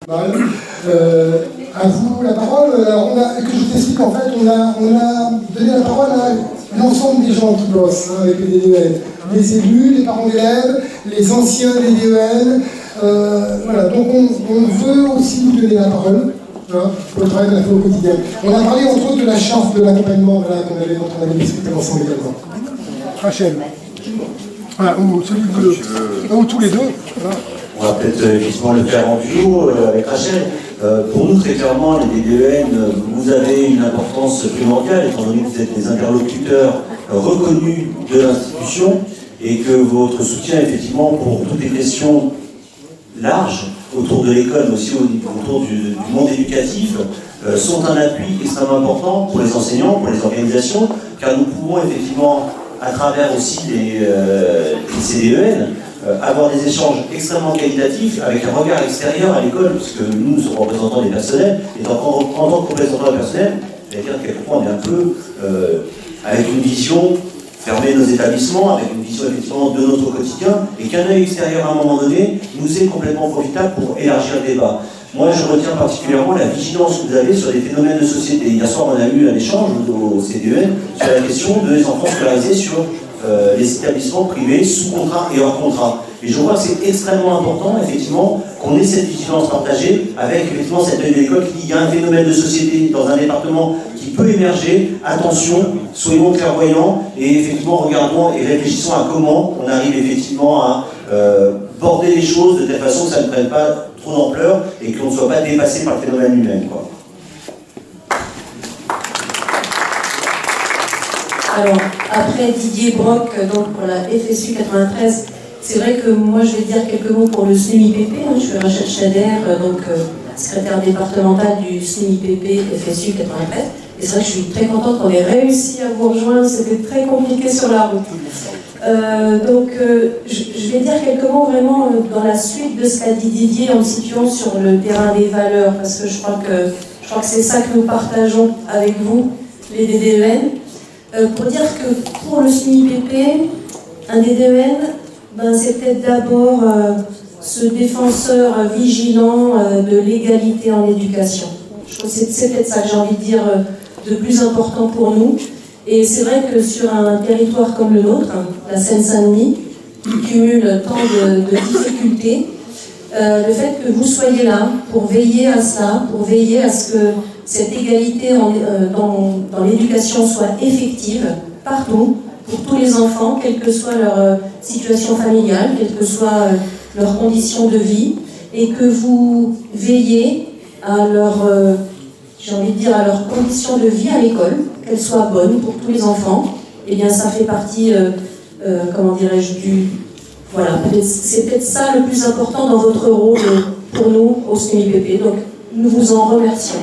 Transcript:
À vous la parole. Alors, que je vous explique, en fait, on a donné la parole à l'ensemble des gens qui bossent avec les DDEN. Les élus, les parents d'élèves, les anciens DDEN. Voilà, donc on veut aussi vous donner la parole pour le travail qu'on a fait au quotidien. On a parlé entre autres de la charte de l'accompagnement dont on avait discuté ensemble également. Rachel. Voilà, ou celui de ou tous les deux. Voilà. On va peut-être justement le faire en duo avec Rachel. Pour nous, très clairement, les DDEN, vous avez une importance primordiale, étant donné que vous êtes des interlocuteurs reconnus de l'institution et que votre soutien, effectivement, pour toutes les questions larges autour de l'école, mais aussi autour du monde éducatif, sont un appui extrêmement important pour les enseignants, pour les organisations, car nous pouvons effectivement, à travers aussi les CDEN, avoir des échanges extrêmement qualitatifs avec un regard extérieur à l'école, puisque nous sommes représentants des personnels, et en tant que représentants des personnels, c'est-à-dire que quelquefois on est un peu avec une vision fermer nos établissements, avec une vision effectivement de notre quotidien, et qu'un œil extérieur à un moment donné nous est complètement profitable pour élargir le débat. Moi, je retiens particulièrement la vigilance que vous avez sur les phénomènes de société. Hier soir, on a eu un échange au CDEN sur la question des enfants scolarisés sur les établissements privés sous contrat et hors contrat. Et je crois que c'est extrêmement important, effectivement, qu'on ait cette vigilance partagée avec, effectivement, cette œil de l'école qui dit qu'il y a un phénomène de société dans un département qui peut émerger. Attention, soyons clairvoyants et, effectivement, regardons et réfléchissons à comment on arrive, effectivement, à border les choses de telle façon que ça ne prenne pas trop d'ampleur et qu'on ne soit pas dépassé par le phénomène lui-même, quoi. Alors, après Didier Brock, donc pour la FSU 93, c'est vrai que moi je vais dire quelques mots pour le SNUIPP. Je suis Rachel Chader, donc secrétaire départementale du SNUIPP FSU 93. Et c'est vrai que je suis très contente qu'on ait réussi à vous rejoindre, c'était très compliqué sur la route. Je vais dire quelques mots vraiment dans la suite de ce qu'a dit Didier en le situant sur le terrain des valeurs, parce que je crois que c'est ça que nous partageons avec vous, les DDEN. Pour dire que pour le SNUIPP, un DDEN, c'est peut-être d'abord ce défenseur vigilant de l'égalité en éducation. Je trouve que c'est peut-être ça que j'ai envie de dire de plus important pour nous. Et c'est vrai que sur un territoire comme le nôtre, la Seine-Saint-Denis, qui cumule tant de difficultés, le fait que vous soyez là pour veiller à ça, pour veiller à ce que cette égalité dans l'éducation soit effective partout, pour tous les enfants, quelle que soit leur situation familiale, quelles que soient leurs conditions de vie, et que vous veillez à j'ai envie de dire, à leurs conditions de vie à l'école, qu'elles soient bonnes pour tous les enfants. Eh bien, ça fait partie, comment dirais-je, voilà, c'est peut-être ça le plus important dans votre rôle pour nous au SNUIPP. Donc, nous vous en remercions.